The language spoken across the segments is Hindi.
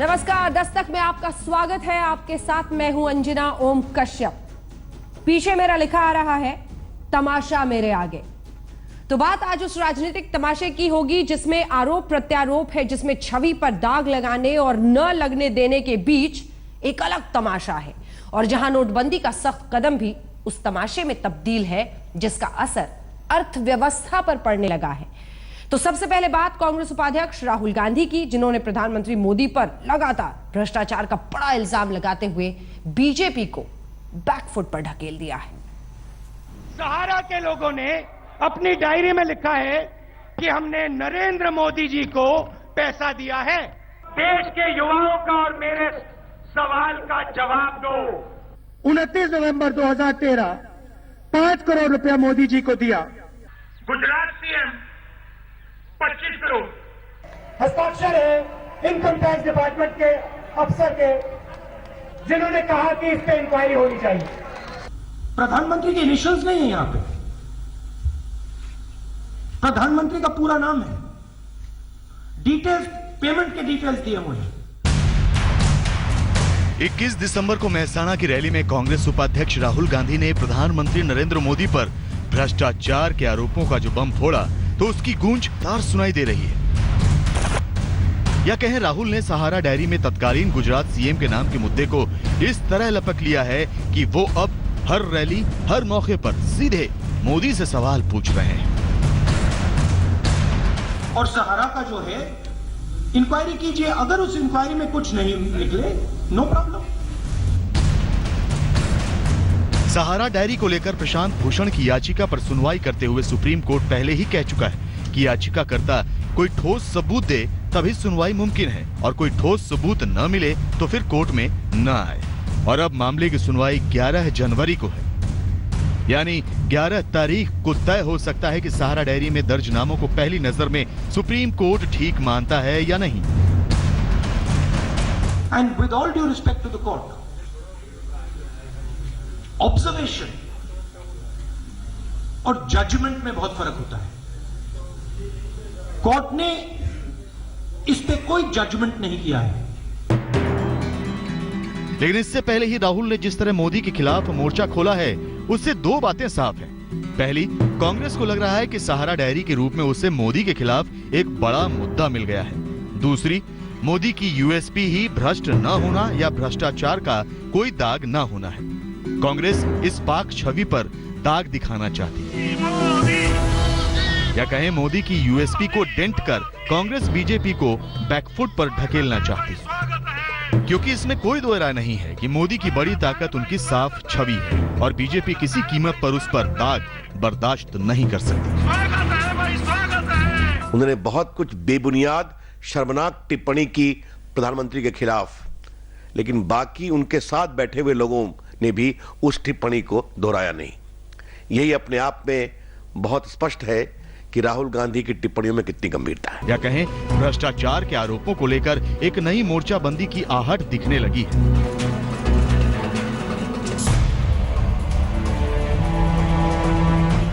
नमस्कार, दस्तक में आपका स्वागत है। आपके साथ मैं हूं अंजना ओम कश्यप। पीछे मेरा लिखा आ रहा है तमाशा मेरे आगे। तो बात आज उस राजनीतिक तमाशे की होगी जिसमें आरोप प्रत्यारोप है, जिसमें छवि पर दाग लगाने और न लगने देने के बीच एक अलग तमाशा है, और जहां नोटबंदी का सख्त कदम भी उस तमाशे में तब्दील है जिसका असर अर्थव्यवस्था पर पड़ने लगा है। तो सबसे पहले बात कांग्रेस उपाध्यक्ष राहुल गांधी की, जिन्होंने प्रधानमंत्री मोदी पर लगातार भ्रष्टाचार का बड़ा इल्जाम लगाते हुए बीजेपी को बैकफुट पर ढकेल दिया है। सहारा के लोगों ने अपनी डायरी में लिखा है कि हमने नरेंद्र मोदी जी को पैसा दिया है। देश के युवाओं का और मेरे सवाल का जवाब दो। 29 नवंबर 2013 5 करोड़ रुपया मोदी जी को दिया। गुजरात सीएम 25 करोड़। हस्ताक्षर है इनकम टैक्स डिपार्टमेंट के अफसर के, जिन्होंने कहा कि इस पे इंक्वायरी होनी चाहिए। प्रधानमंत्री के इनिशियल्स नहीं है यहां पे, प्रधानमंत्री का पूरा नाम है। डिटेल्स, पेमेंट के डिटेल्स दिए मुझे। 21 दिसंबर को मेहसाणा की रैली में कांग्रेस उपाध्यक्ष राहुल गांधी ने प्रधानमंत्री नरेंद्र मोदी पर भ्रष्टाचार के आरोपों का जो बम फोड़ा तो उसकी गूंज तार सुनाई दे रही है। या कहें राहुल ने सहारा डायरी में तत्कालीन गुजरात सीएम के नाम के मुद्दे को इस तरह लपक लिया है कि वो अब हर रैली, हर मौके पर सीधे मोदी से सवाल पूछ रहे हैं। और सहारा का जो है, इंक्वायरी कीजिए, अगर उस इंक्वायरी में कुछ नहीं निकले, नो प्रॉब्लम। सहारा डायरी को लेकर प्रशांत भूषण की याचिका पर सुनवाई करते हुए सुप्रीम कोर्ट पहले ही कह चुका है कि याचिकाकर्ता कोई ठोस सबूत दे तभी सुनवाई मुमकिन है, और कोई ठोस सबूत न मिले तो फिर कोर्ट में न आए। और अब मामले की सुनवाई 11 जनवरी को है, यानी 11 तारीख को तय हो सकता है कि सहारा डायरी में दर्ज नामों को पहली नजर में सुप्रीम कोर्ट ठीक मानता है या नहीं। And with all due respect to the court, observation और जजमेंट में बहुत फर्क होता है। कोर्ट ने इस पे कोई जजमेंट नहीं किया है। लेकिन इससे पहले ही राहुल ने जिस तरह मोदी के खिलाफ मोर्चा खोला है, उससे दो बातें साफ हैं। पहली, कांग्रेस को लग रहा है कि सहारा डायरी के रूप में उसे मोदी के खिलाफ एक बड़ा मुद्दा मिल गया है। दूसरी, मोदी की यूएसपी ही भ्रष्ट न होना या भ्रष्टाचार का कोई दाग न होना है। कांग्रेस इस पाक छवि पर दाग दिखाना चाहती है, या कहें मोदी की यूएसपी को डेंट कर कांग्रेस बीजेपी को बैकफुट पर ढकेलना चाहती है। क्योंकि इसमें कोई दो राय नहीं है कि मोदी की बड़ी ताकत उनकी साफ छवि है, और बीजेपी किसी कीमत पर उस पर दाग बर्दाश्त नहीं कर सकती। उन्होंने बहुत कुछ बेबुनियाद शर्मनाक टिप्पणी की प्रधानमंत्री के खिलाफ, लेकिन बाकी उनके साथ बैठे हुए लोगों ने भी उस टिप्पणी को दोहराया नहीं। यही अपने आप में बहुत स्पष्ट है कि राहुल गांधी की टिप्पणियों में कितनी गंभीरता है। या कहें भ्रष्टाचार के आरोपों को लेकर एक नई मोर्चाबंदी की आहट दिखने लगी है।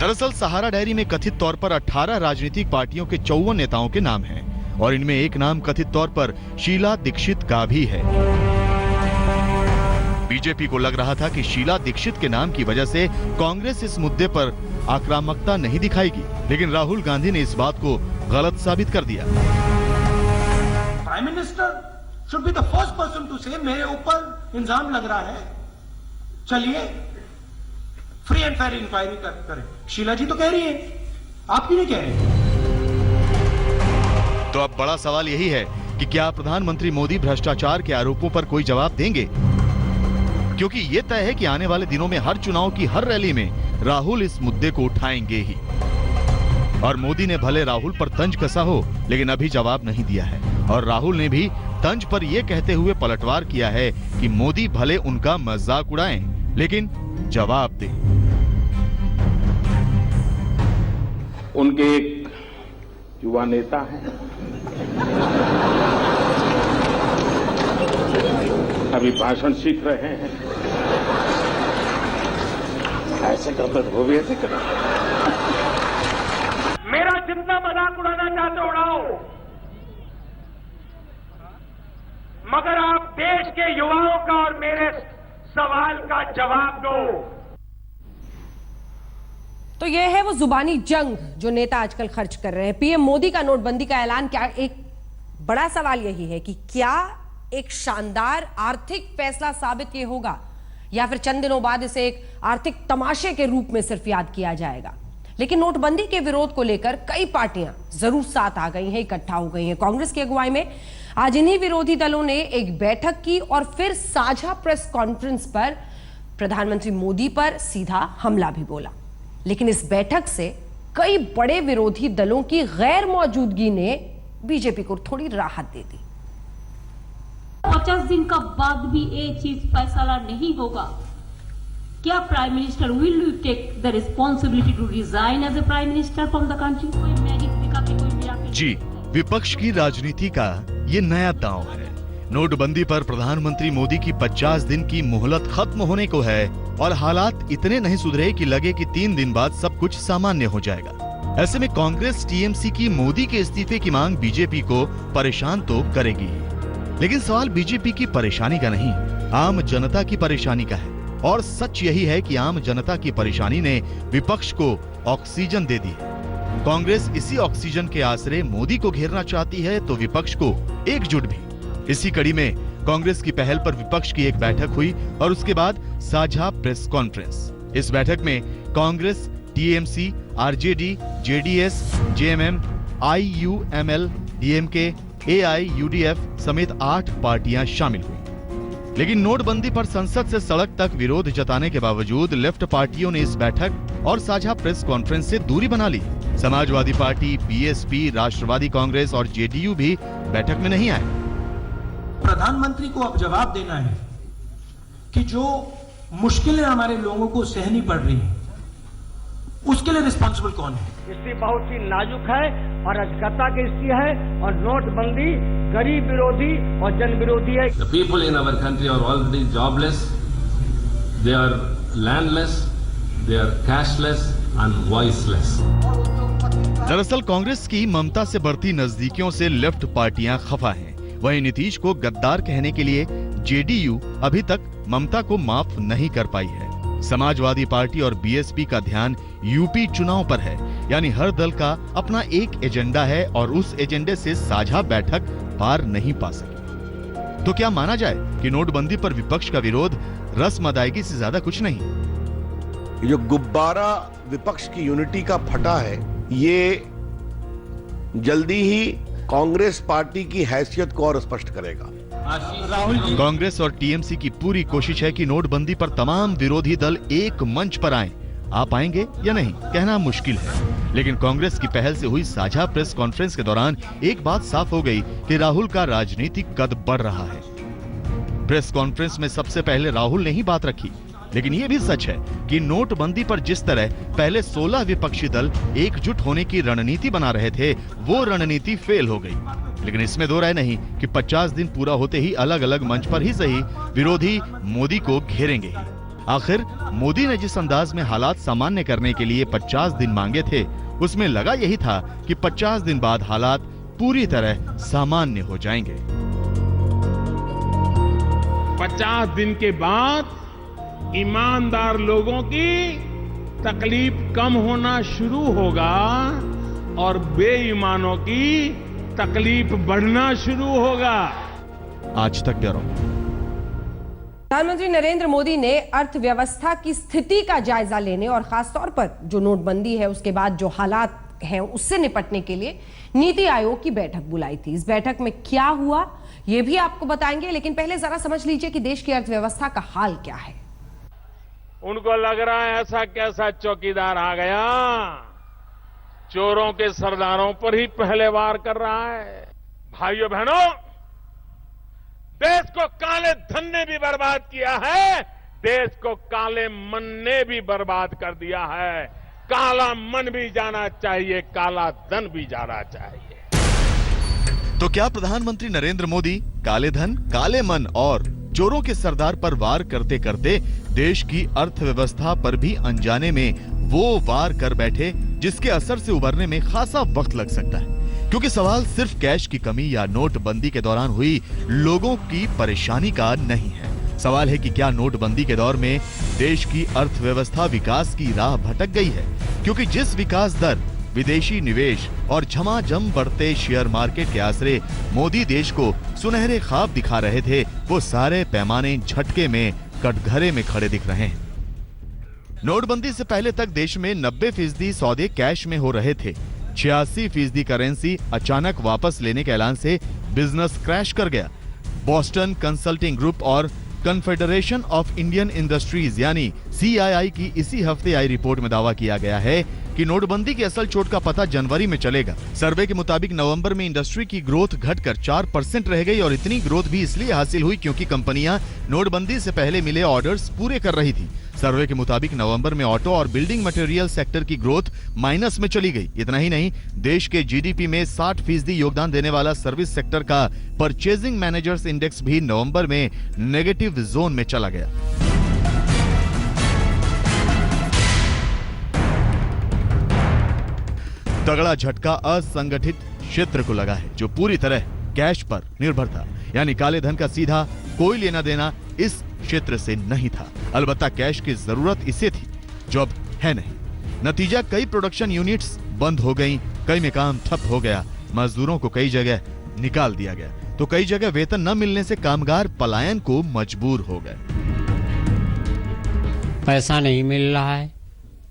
दरअसल सहारा डायरी में कथित तौर पर 18 राजनीतिक पार्टियों के 54 नेताओं के नाम हैं, और इनमें एक नाम कथित तौर पर शीला दीक्षित का भी है। बीजेपी को लग रहा था कि शीला दीक्षित के नाम की वजह से कांग्रेस इस मुद्दे पर आक्रामकता नहीं दिखाएगी, लेकिन राहुल गांधी ने इस बात को गलत साबित कर दिया। Prime minister should be the first person to say मेरे ऊपर इल्जाम लग रहा है, चलिए फ्री एंड फेयर इंक्वायरी करें। शीला जी तो कह रही है, आप क्यों नहीं कह रहे? तो अब बड़ा सवाल यही है कि क्या प्रधानमंत्री मोदी भ्रष्टाचार के आरोपों पर कोई जवाब देंगे? क्योंकि ये तय है कि आने वाले दिनों में हर चुनाव की हर रैली में राहुल इस मुद्दे को उठाएंगे ही। और मोदी ने भले राहुल पर तंज कसा हो, लेकिन अभी जवाब नहीं दिया है, और राहुल ने भी तंज पर यह कहते हुए पलटवार किया है कि मोदी भले उनका मजाक उड़ाएं, लेकिन जवाब दें। उनके एक युवा नेता हैं, अभी भाषण सीख रहे हैं, ऐसे करते तो वो भी ऐसे कर। मेरा जितना मजाक उड़ाना चाहते उड़ाओ, मगर आप देश के युवाओं का और मेरे सवाल का जवाब दो। तो यह है वो जुबानी जंग जो नेता आजकल खर्च कर रहे हैं। पीएम मोदी का नोटबंदी का ऐलान, क्या एक बड़ा सवाल यही है कि क्या एक शानदार आर्थिक फैसला साबित ये होगा या फिर चंद दिनों बाद इसे एक आर्थिक तमाशे के रूप में सिर्फ याद किया जाएगा। लेकिन नोटबंदी के विरोध को लेकर कई पार्टियां जरूर साथ आ गई हैं, इकट्ठा हो गई हैं। कांग्रेस की अगुवाई में आज इन्हीं विरोधी दलों ने एक बैठक की और फिर साझा प्रेस कॉन्फ्रेंस पर प्रधानमंत्री मोदी पर सीधा हमला भी बोला। लेकिन इस बैठक से कई बड़े विरोधी दलों की गैर मौजूदगी ने बीजेपी को थोड़ी राहत दे दी। 50 दिन का बाद भी एक चीज फैसला नहीं होगा, क्या prime minister will you take the responsibility to resign as a prime minister from the country? कोई मैजिक दिखा के कोई मिराकल? जी, विपक्ष की राजनीति का ये नया दांव है। नोटबंदी पर प्रधानमंत्री मोदी की 50 दिन की मोहलत खत्म होने को है और हालात इतने नहीं सुधरे कि लगे कि 3 दिन बाद सब कुछ सामान्य हो जाएगा। ऐसे में कांग्रेस टीएमसी की मोदी के इस्तीफे की मांग बीजेपी को परेशान तो करेगी, लेकिन सवाल बीजेपी की परेशानी का नहीं, आम जनता की परेशानी का है। और सच यही है कि आम जनता की परेशानी ने विपक्ष को ऑक्सीजन दे दी। कांग्रेस इसी ऑक्सीजन के आसरे मोदी को घेरना चाहती है तो विपक्ष को एकजुट भी। इसी कड़ी में कांग्रेस की पहल पर विपक्ष की एक बैठक हुई और उसके बाद साझा प्रेस कॉन्फ्रेंस। इस बैठक में Congress, TMC, RJD, JDS, JMM, IUML, DMK, AIUDF समेत 8 पार्टियां शामिल हुई। लेकिन नोटबंदी पर संसद से सड़क तक विरोध जताने के बावजूद लेफ्ट पार्टियों ने इस बैठक और साझा प्रेस कॉन्फ्रेंस से दूरी बना ली। समाजवादी पार्टी, बीएसपी, राष्ट्रवादी कांग्रेस और जेडीयू भी बैठक में नहीं आए। प्रधानमंत्री को अब जवाब देना है कि जो मुश्किलें हमारे लोगों को सहनी पड़ रही हैं, उसके लिए रिस्पॉन्सिबल कौन है? स्थिति बहुत ही नाजुक है और अराजकता की स्थिति है और नोटबंदी गरीब विरोधी और जन विरोधी है। The people in our country are already jobless, they are landless, they are cashless and voiceless. दरअसल कांग्रेस की ममता से बढ़ती नजदीकियों से लेफ्ट पार्टियां खफा हैं। वहीं नीतीश को गद्दार कहने के लिए जेडीयू अभी तक ममता को माफ नहीं कर पाई है। समाजवादी पार्टी और बीएसपी का ध्यान यूपी चुनाव पर है, यानी हर दल का अपना एक एजेंडा है और उस एजेंडे से साझा बैठक पार नहीं पा सकी। तो क्या माना जाए कि नोटबंदी पर विपक्ष का विरोध रस्म अदायगी से ज्यादा कुछ नहीं? ये जो गुब्बारा विपक्ष की यूनिटी का फटा है, ये जल्दी ही कांग्रेस पार्टी की हैसियत को और स्पष्ट करेगा। कांग्रेस और टीएमसी की पूरी कोशिश है कि नोटबंदी पर तमाम विरोधी दल एक मंच पर आएं। आ पाएंगे या नहीं कहना मुश्किल है, लेकिन कांग्रेस की पहल से हुई साझा प्रेस कॉन्फ्रेंस के दौरान एक बात साफ हो गई कि राहुल का राजनीतिक कद बढ़ रहा है। प्रेस कॉन्फ्रेंस में सबसे पहले राहुल ने ही बात रखी, लेकिन यह भी सच है कि नोटबंदी पर जिस तरह पहले 16 विपक्षी दल एकजुट होने की रणनीति बना रहे थे, वो रणनीति फेल हो गई। लेकिन इसमें दो राय नहीं कि 50 दिन पूरा होते ही अलग अलग मंच पर ही सही विरोधी मोदी को घेरेंगे ही। आखिर मोदी ने जिस अंदाज में हालात सामान्य करने के लिए 50 दिन मांगे थे, उसमें लगा यही था कि 50 दिन बाद हालात पूरी तरह सामान्य हो जाएंगे। 50 दिन के बाद ईमानदार लोगों की तकलीफ कम होना शुरू होगा और बेईमानों की तकलीफ बढ़ना शुरू होगा। आज तक ब्यूरो। प्रधानमंत्री नरेंद्र मोदी ने अर्थव्यवस्था की स्थिति का जायजा लेने और खासतौर पर जो नोटबंदी है उसके बाद जो हालात हैं उससे निपटने के लिए नीति आयोग की बैठक बुलाई थी। इस बैठक में क्या हुआ ये भी आपको बताएंगे, लेकिन पहले जरा समझ लीजिए कि देश की अर्थव्यवस्था का हाल क्या है। उनको लग रहा है ऐसा कैसा चौकीदार आ गया, चोरों के सरदारों पर ही पहले वार कर रहा है। भाइयों बहनों, देश को काले धन ने भी बर्बाद किया है, देश को काले मन ने भी बर्बाद कर दिया है। काला मन भी जाना चाहिए, काला धन भी जाना चाहिए। तो क्या प्रधानमंत्री नरेंद्र मोदी काले धन, काले मन और चोरों के सरदार पर वार करते करते देश की अर्थव्यवस्था पर भी अनजाने में वो वार कर बैठे जिसके असर से उबरने में खासा वक्त लग सकता है? क्योंकि सवाल सिर्फ कैश की कमी या नोटबंदी के दौरान हुई लोगों की परेशानी का नहीं है। सवाल है कि क्या नोटबंदी के दौर में देश की अर्थव्यवस्था विकास की राह भटक गई है, क्योंकि जिस विकास दर, विदेशी निवेश और झमाझम बढ़ते शेयर मार्केट के आसरे मोदी देश को सुनहरे ख्वाब दिखा रहे थे, वो सारे पैमाने झटके में कटघरे में खड़े दिख रहे हैं। नोटबंदी से पहले तक देश में 90% सौदे कैश में हो रहे थे। 86% करेंसी अचानक वापस लेने के ऐलान से बिजनेस क्रैश कर गया। बॉस्टन कंसल्टिंग ग्रुप और कन्फेडरेशन ऑफ इंडियन इंडस्ट्रीज यानी CII की इसी हफ्ते आई रिपोर्ट में दावा किया गया है कि नोटबंदी की असल चोट का पता जनवरी में चलेगा। सर्वे के मुताबिक नवंबर में इंडस्ट्री की ग्रोथ घटकर 4% रह गई और इतनी ग्रोथ भी इसलिए हासिल हुई क्योंकि कंपनियां नोटबंदी से पहले मिले ऑर्डर्स पूरे कर रही थी। सर्वे के मुताबिक नवंबर में ऑटो और बिल्डिंग मटेरियल सेक्टर की ग्रोथ माइनस में चली गई। इतना ही नहीं, देश के GDP में 60% योगदान देने वाला सर्विस सेक्टर का परचेजिंग मैनेजर्स इंडेक्स भी नवंबर में नेगेटिव जोन में चला गया। तगड़ा झटका असंगठित क्षेत्र को लगा है, जो पूरी तरह कैश पर निर्भर था, यानी काले धन का सीधा कोई लेना देना इस क्षेत्र से नहीं था। अलबत्ता कैश की जरूरत इसे थी, जो अब है नहीं। नतीजा, कई प्रोडक्शन यूनिट्स बंद हो गईं, कई में काम ठप हो गया, मजदूरों को कई जगह निकाल दिया गया, तो कई जगह वेतन न मिलने से कामगार पलायन को मजबूर हो गए। पैसा नहीं मिल रहा है,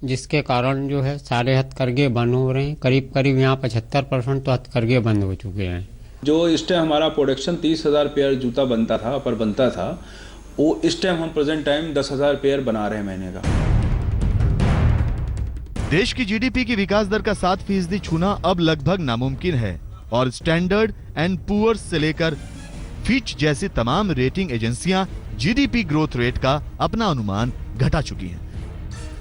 जिसके कारण जो है सारे हथकरघे बंद हो रहे हैं। करीब करीब यहाँ 75% तो हथकरघे बंद हो चुके हैं। जो इस टाइम हमारा प्रोडक्शन 30,000 पेयर जूता बनता था, वो इस टाइम हम प्रेजेंट टाइम 10,000 पेयर बना रहे हैं महीने का। देश की GDP की विकास दर का 7% छूना अब लगभग नामुमकिन है और स्टैंडर्ड एंड पुअर्स से लेकर फिच जैसी तमाम रेटिंग एजेंसियां GDP ग्रोथ रेट का अपना अनुमान घटा चुकी हैं।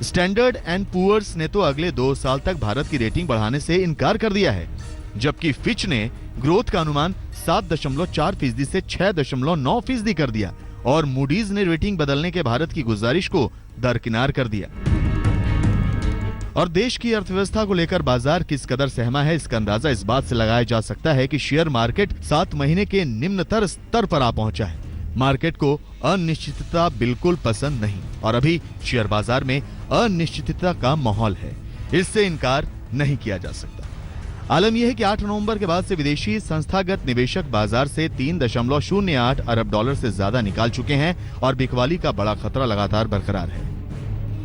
स्टैंडर्ड एंड पुअर्स ने तो अगले 2 साल तक भारत की रेटिंग बढ़ाने से इनकार कर दिया है, जबकि फिच ने ग्रोथ का अनुमान 7.4% से 6.9% कर दिया और मूडीज ने रेटिंग बदलने के भारत की गुजारिश को दरकिनार कर दिया। और देश की अर्थव्यवस्था को लेकर बाजार किस कदर सहमा है, इसका अंदाजा इस बात से लगाया जा सकता है कि शेयर मार्केट 7 महीने के निम्नतर स्तर पर आ पहुंचा है। मार्केट को अनिश्चितता बिल्कुल पसंद नहीं और अभी शेयर बाजार में अनिश्चितता का माहौल है, इससे इनकार नहीं किया जा सकता। आलम यह है कि 8 नवंबर के बाद से विदेशी संस्थागत निवेशक बाजार से 3.08 अरब डॉलर से ज्यादा निकाल चुके हैं और बिकवाली का बड़ा खतरा लगातार बरकरार है।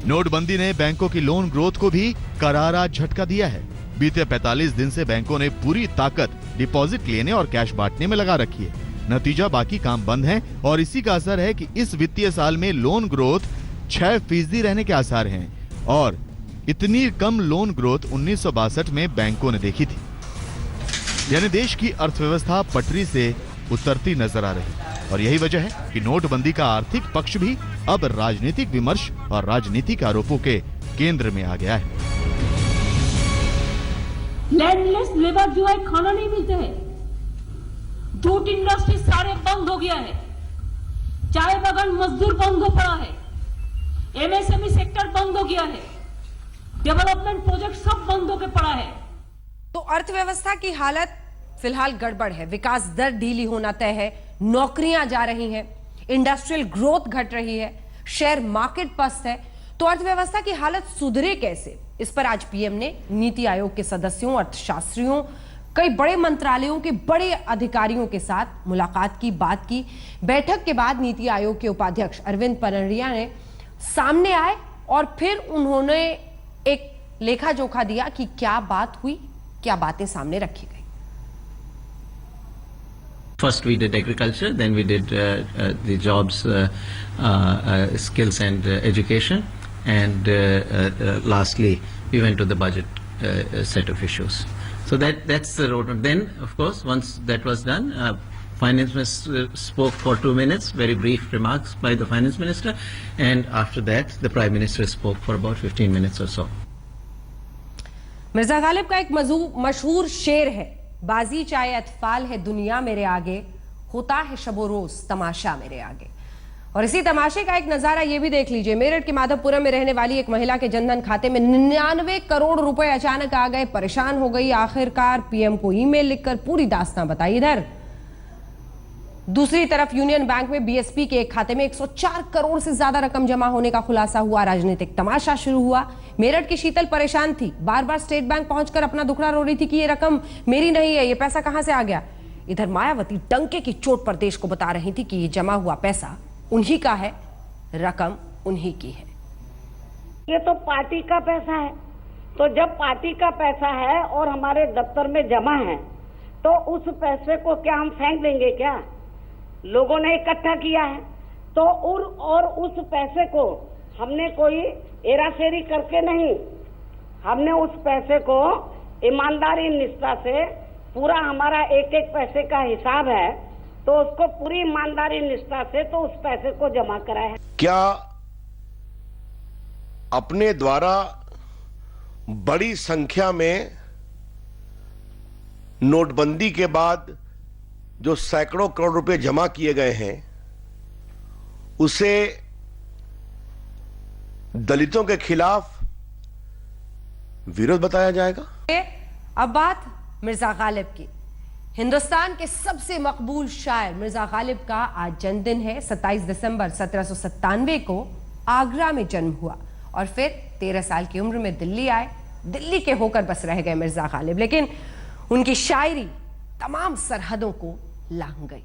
नोटबंदी ने बैंकों की लोन ग्रोथ को भी करारा झटका दिया है। बीते 45 दिन से बैंकों ने पूरी ताकत डिपॉजिट लेने और कैश बांटने में लगा रखी है। नतीजा, बाकी काम बंद है और इसी का असर है कि इस वित्तीय साल में लोन ग्रोथ 6% रहने के आसार हैं और इतनी कम लोन ग्रोथ 1962 में बैंकों ने देखी थी। यानी देश की अर्थव्यवस्था पटरी से उतरती नजर आ रही और यही वजह है कि नोटबंदी का आर्थिक पक्ष भी अब राजनीतिक विमर्श और राजनीतिक आरोपों के केंद्र में आ गया है। लैंडलेस लेबर जो है खाना नहीं मिलते हैं, जूट इंडस्ट्री सारे बंद हो गया है, चाय बागान मजदूर बंद हो पड़ा है, MSME सेक्टर बंद हो गया है, डेवलपमेंट प्रोजेक्ट सब बंद होकर पड़ा है। तो अर्थव्यवस्था की हालत फिलहाल गड़बड़ है, विकास दर ढीली होना तय है, नौकरियां जा रही हैं, इंडस्ट्रियल ग्रोथ घट रही है, शेयर मार्केट पस्त है। तो अर्थव्यवस्था की हालत सुधरे कैसे, इस पर आज PM ने नीति आयोग के सदस्यों, अर्थशास्त्रियों, कई बड़े मंत्रालयों के बड़े अधिकारियों के साथ मुलाकात की, बात की। बैठक के बाद नीति आयोग के उपाध्यक्ष अरविंद पनरिया ने सामने आए और फिर उन्होंने एक लेखा जोखा दिया कि क्या बात हुई, क्या बातें सामने रखी गई। First we did agriculture, then we did the jobs, skills and education, and lastly we went to the budget set of issues. So that's the roadmap. Then, of course, once that was done, Finance Minister spoke for 2 minutes, very brief remarks by the Finance Minister, and after that the Prime Minister spoke for about 15 minutes or so. Mirza Ghalib का एक मशहूर शेर है, बाजी चाहे अतफाल है दुनिया मेरे आगे, होता है शबो रोज तमाशा मेरे आगे। और इसी तमाशे का एक नजारा ये भी देख लीजिए। मेरठ के माधवपुरम में रहने वाली एक महिला के जनधन खाते में 99 करोड़ रुपए अचानक आ गए। परेशान हो गई, आखिरकार पीएम को ईमेल लिखकर पूरी दास्तां बताई। इधर दूसरी तरफ यूनियन बैंक में बीएसपी के एक खाते में 104 करोड़ से ज्यादा रकम जमा होने का खुलासा हुआ। राजनीतिक तमाशा शुरू हुआ। मेरठ की शीतल परेशान थी, बार बार स्टेट बैंक पहुंचकर अपना दुखड़ा रो रही थी कि ये रकम मेरी नहीं है, ये पैसा कहां से आ गया। इधर मायावती डंके की चोट पर देश को बता रही थी कि ये जमा हुआ पैसा उन्हीं का है, रकम उन्हीं की है। ये तो पार्टी का पैसा है, तो जब पार्टी का पैसा है और हमारे दफ्तर में जमा है तो उस पैसे को क्या हम फेंक देंगे क्या? लोगों ने इकट्ठा किया है तो और उस पैसे को हमने कोई हेराफेरी करके नहीं, हमने उस पैसे को ईमानदारी निष्ठा से, पूरा हमारा एक एक पैसे का हिसाब है तो उसको पूरी ईमानदारी निष्ठा से तो उस पैसे को जमा कराया है। क्या अपने द्वारा बड़ी संख्या में नोटबंदी के बाद जो सैकड़ों करोड़ रुपए जमा किए गए हैं उसे दलितों के खिलाफ विरोध बताया जाएगा? अब बात मिर्जा गालिब की। हिंदुस्तान के सबसे मकबूल शायर मिर्जा गालिब का आज जन्मदिन है। 27 दिसंबर 1797 को आगरा में जन्म हुआ और फिर 13 साल की उम्र में दिल्ली आए। दिल्ली के होकर बस रह गए मिर्जा गालिब, लेकिन उनकी शायरी तमाम सरहदों को लांघ गई।